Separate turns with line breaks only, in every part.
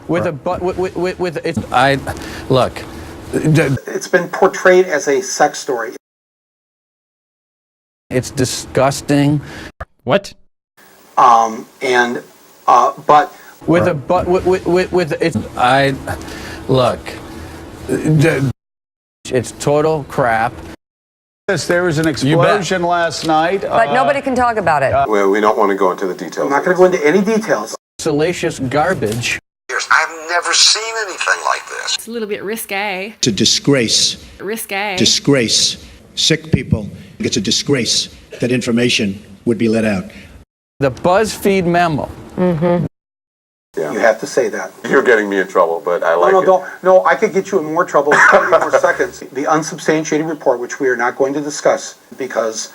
With a but with it's I look.
It's been portrayed as a sex story.
It's disgusting.
What?
But
With a but with it's I look. It's total crap.
There was an explosion last night.
But nobody can talk about it.
Well, we don't want to go into the details.
I'm not going to go into any details.
Salacious garbage.
I've never seen anything like this.
It's a little bit risque.
It's a disgrace.
Risque.
Disgrace. Sick people. It's a disgrace that information would be let out.
The BuzzFeed memo.
Yeah. You have to say that.
You're getting me in trouble, but I like it.
No, I could get you in more trouble in 30 more seconds. The unsubstantiated report, which we are not going to discuss because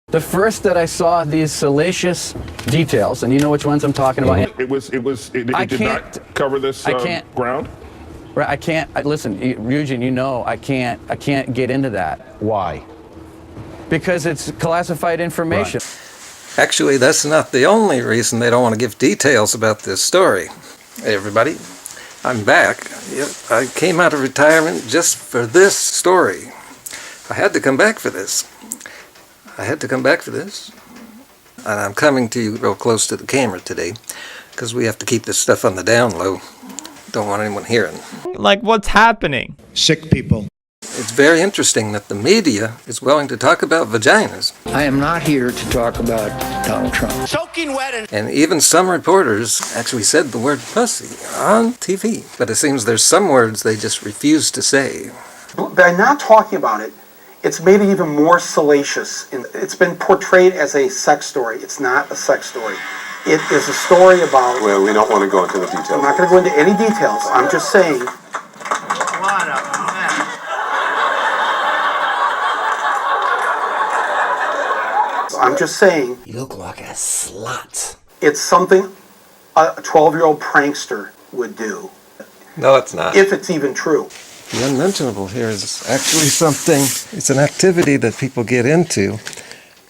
The first that I saw these salacious details, and you know which ones I'm talking about.
It did not cover this ground?
Right, I can't. Listen, Eugene, you know I can't get into that.
Why?
Because it's classified information.
Right. Actually, that's not the only reason they don't want to give details about this story. Hey, everybody, I'm back. Yep, I came out of retirement just for this story. I had to come back for this. And I'm coming to you real close to the camera today because we have to keep this stuff on the down low. Don't want anyone hearing.
Like, what's happening?
Sick people.
It's very interesting that the media is willing to talk about vaginas.
I am not here to talk about Donald Trump.
Soaking wet
And even some reporters actually said the word pussy on TV. But it seems there's some words they just refuse to say.
by not talking about it, it's made it even more salacious. It's been portrayed as a sex story. It's not a sex story. It is a story about...
Well, we don't want to go into the details.
I'm not going to go into any details. I'm just saying... I'm just saying...
You look like a slut.
It's something a 12-year-old prankster would do.
No, it's not.
If it's even true.
The unmentionable here is actually something, it's an activity that people get into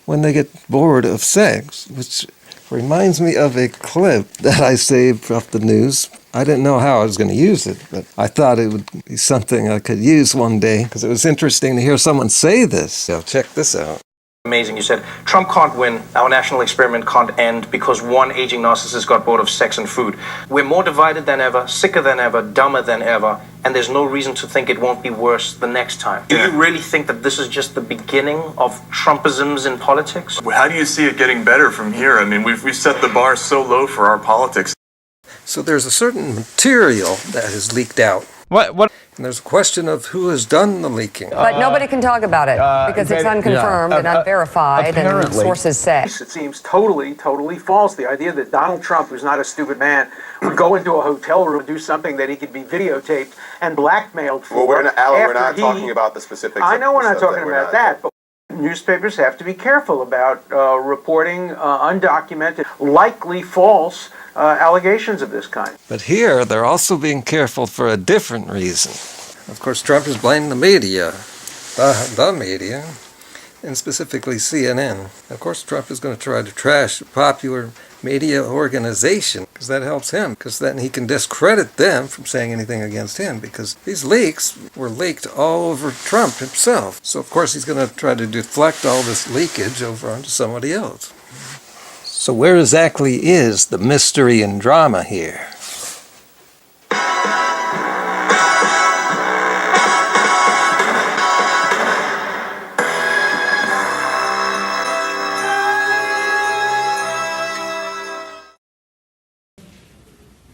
when they get bored of sex, which reminds me of a clip that I saved off the news. I didn't know how I was going to use it, but I thought it would be something I could use one day because it was interesting to hear someone say this. So check this out.
Amazing. You said, Trump can't win, our national experiment can't end because one aging narcissist got bored of sex and food. We're more divided than ever, sicker than ever, dumber than ever, and there's no reason to think it won't be worse the next time. Do you really think that this is just the beginning of Trumpisms in politics?
Well, how do you see it getting better from here? I mean, we've set the bar so low for our politics.
So there's a certain material that has leaked out.
What?
And there's a question of who has done the leaking.
But nobody can talk about it because it's unconfirmed and unverified, and sources say.
It seems totally false. The idea that Donald Trump, who's not a stupid man, would go into a hotel room and do something that he could be videotaped and blackmailed for.
Well, we're not talking about the specifics.
I know we're not talking about that, but newspapers have to be careful about reporting undocumented, likely false allegations of this kind.
But here, they're also being careful for a different reason. Of course, Trump is blaming the media, the media, and specifically CNN. Of course, Trump is going to try to trash a popular media organization because that helps him, because then he can discredit them from saying anything against him, because these leaks were leaked all over Trump himself. So, of course, he's going to try to deflect all this leakage over onto somebody else. So where exactly is the mystery and drama here?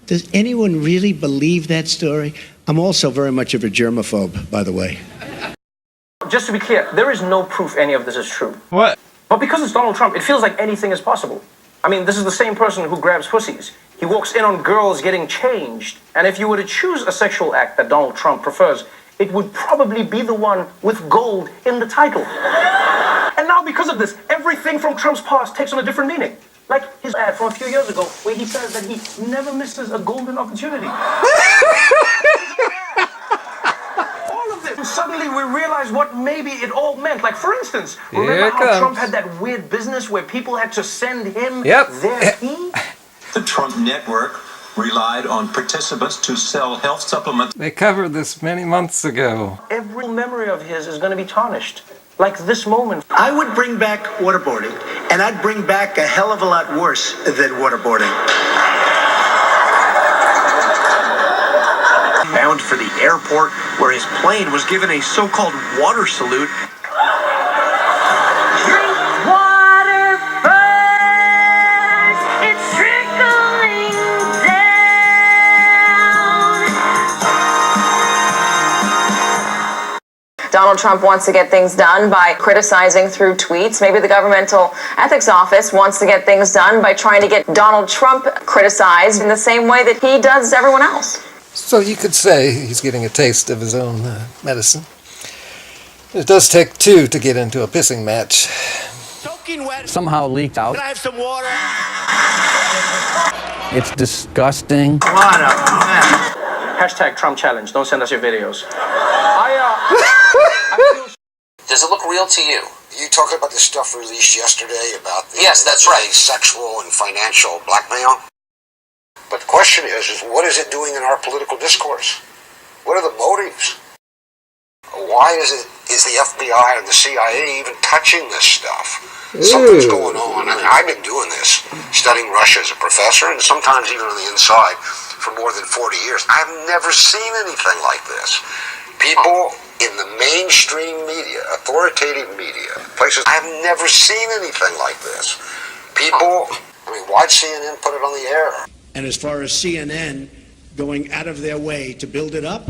Does anyone really believe that story? I'm also very much of a germaphobe, by the way.
Just to be clear, there is no proof any of this is true.
What?
But because it's Donald Trump, it feels like anything is possible. I mean, this is the same person who grabs pussies. He walks in on girls getting changed. And if you were to choose a sexual act that Donald Trump prefers, it would probably be the one with gold in the title. And now because of this, everything from Trump's past takes on a different meaning. Like his ad from a few years ago, where he says that he never misses a golden opportunity. And suddenly we realize what maybe it all meant. Like, for instance, remember how Trump had that weird business where people had to send him their pee?
The Trump network
relied on participants to sell health supplements.
They covered this many months ago.
Every memory of his is going to be tarnished. Like this moment.
I would bring back waterboarding, and I'd bring back a hell of a lot worse than waterboarding.
Bound for the airport, where his plane was given a so-called water salute.
Drink water first, it's trickling down.
Donald Trump wants to get things done by criticizing through tweets. Maybe the Governmental Ethics Office wants to get things done by trying to get Donald Trump criticized in the same way that he does everyone else.
So you could say he's getting a taste of his own medicine. It does take two to get into a pissing match.
Somehow leaked out.
Can I have some water?
It's disgusting.
What a mess.
Hashtag Trump challenge. Don't send us your videos.
Does it look real to you? You talking about the stuff released yesterday about the
Yes, that's right.
sexual and financial blackmail? But the question is what is it doing in our political discourse? What are the motives? Why is the FBI and the CIA even touching this stuff? Something's going on. I mean, I've been doing this, studying Russia as a professor, and sometimes even on the inside for more than 40 years. I've never seen anything like this. People in the mainstream media, authoritative media, places, I've never seen anything like this. People, I mean, why'd CNN put it on the air?
And as far as CNN going out of their way to build it up,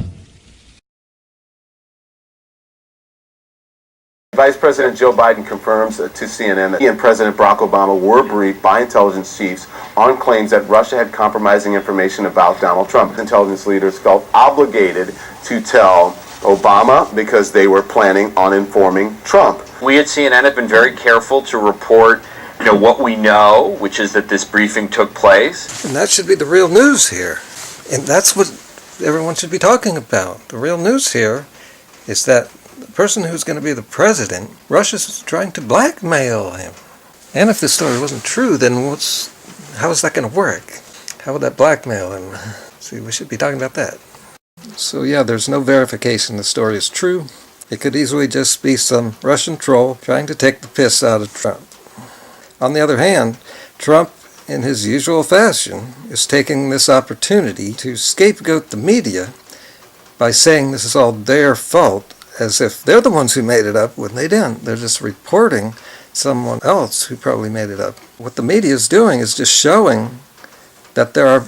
Vice President Joe Biden confirms to CNN that he and President Barack Obama were briefed by intelligence chiefs on claims that Russia had compromising information about Donald Trump. Intelligence leaders felt obligated to tell Obama because they were planning on informing Trump.
We at CNN have been very careful to report what we know, which is that this briefing took place.
And that should be the real news here. And that's what everyone should be talking about. The real news here is that the person who's going to be the president, Russia's trying to blackmail him. And if this story wasn't true, then how is that going to work? How would that blackmail him? See, we should be talking about that. So yeah, there's no verification the story is true. It could easily just be some Russian troll trying to take the piss out of Trump. On the other hand, Trump, in his usual fashion, is taking this opportunity to scapegoat the media by saying this is all their fault, as if they're the ones who made it up when they didn't. They're just reporting someone else who probably made it up. What the media is doing is just showing that there are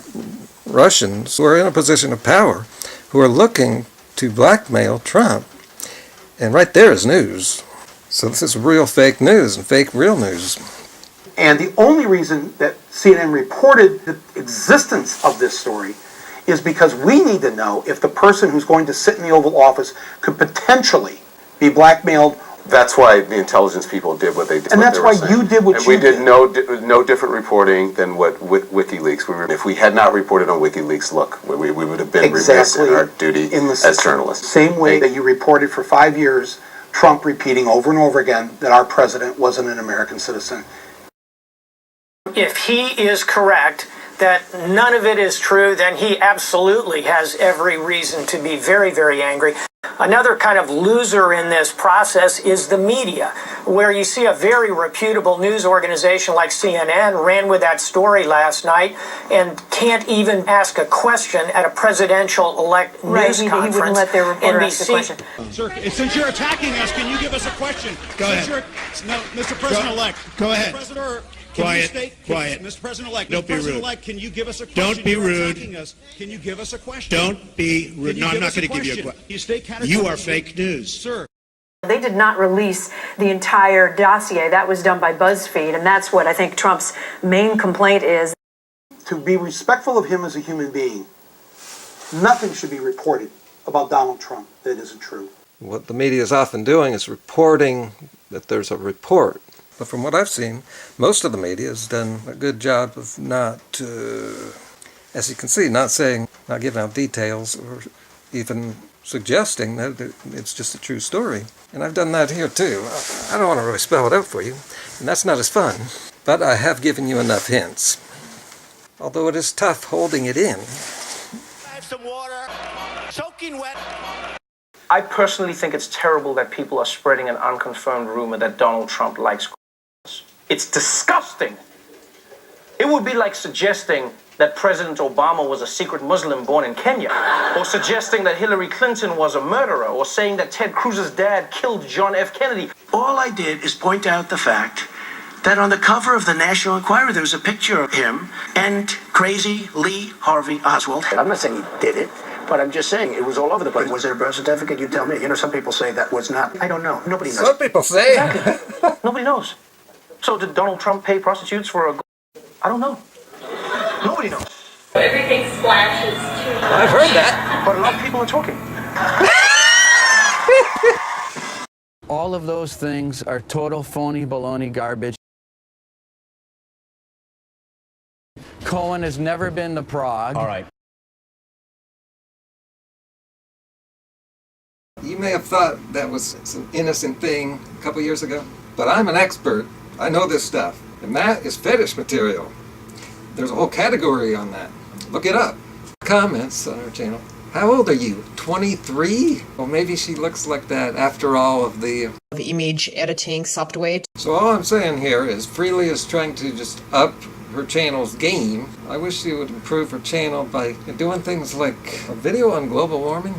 Russians who are in a position of power who are looking to blackmail Trump. And right there is news. So this is real fake news and fake real news.
And the only reason that CNN reported the existence of this story is because we need to know if the person who's going to sit in the Oval Office could potentially be blackmailed.
That's why the intelligence people did what they did.
And that's why you did what you did.
And we did no different reporting than what WikiLeaks. If we had not reported on WikiLeaks, look, we would have been remiss in our duty as journalists.
Same way that you reported for 5 years, Trump repeating over and over again that our president wasn't an American citizen.
If he is correct that none of it is true, then he absolutely has every reason to be very, very angry. Another kind of loser in this process is the media, where you see a very reputable news organization like CNN ran with that story last night and can't even ask a question at a presidential-elect news conference.
He wouldn't let their reporter ask a question.
Sir, since you're attacking us, can you give us a question?
Go ahead.
No, Mr. President-elect.
Go ahead. Quiet.
Mr. President-elect.
Don't be rude.
President-elect, can you give us a question?
Don't be rude.
Can you give us a question?
Don't be rude. No, I'm not going to give you a question. You are fake news.
Sir.
They did not release the entire dossier. That was done by BuzzFeed, and that's what I think Trump's main complaint is.
To be respectful of him as a human being, nothing should be reported about Donald Trump that isn't true.
What the media is often doing is reporting that there's a report. But from what I've seen, most of the media has done a good job of not, as you can see, not giving out details or even suggesting that it's just a true story. And I've done that here too. I don't want to really spell it out for you, and that's not as fun. But I have given you enough hints. although it is tough holding it in.
Have some water. Soaking wet.
I personally think it's terrible that people are spreading an unconfirmed rumor that Donald Trump likes girls. It's disgusting. It would be like suggesting that President Obama was a secret Muslim born in Kenya, or suggesting that Hillary Clinton was a murderer, or saying that Ted Cruz's dad killed John F. Kennedy.
All I did is point out the fact that on the cover of the National Enquirer, there was a picture of him and crazy Lee Harvey Oswald. I'm not saying he did it, but I'm just saying it was all over the place. Was it a birth certificate? You tell me. You know, some people say that was not. I don't know. Nobody knows.
Some people say.
Exactly. Nobody knows. So did Donald Trump pay prostitutes for a... I don't know. Nobody knows.
Everything splashes too much.
I've heard that.
But a lot of people are talking.
All of those things are total phony baloney garbage. Cohen has never been to Prague.
All right.
You may have thought that was an innocent thing a couple years ago, but I'm an expert. I know this stuff. And that is fetish material. There's a whole category on that. Look it up. Comments on our channel. How old are you? 23? Well, maybe she looks like that after all of the
image editing software.
So all I'm saying here is Freely is trying to just up her channel's game. I wish she would improve her channel by doing things like a video on global warming.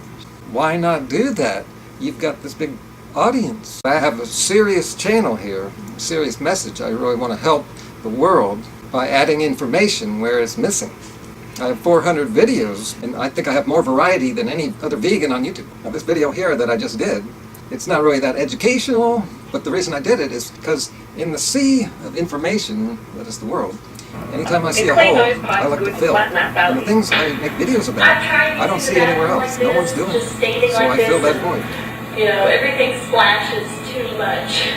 Why not do that? You've got this big audience. I have a serious channel here, a serious message. I really want to help the world by adding information where it's missing. I have 400 videos, and I think I have more variety than any other vegan on YouTube. Now, this video here that I just did, it's not really that educational, but the reason I did it is because in the sea of information that is the world, anytime I see a hole, I like to fill it. And the things I make videos about, I don't see anywhere else. No one's doing it. So I fill that void.
You know, everything splashes too much.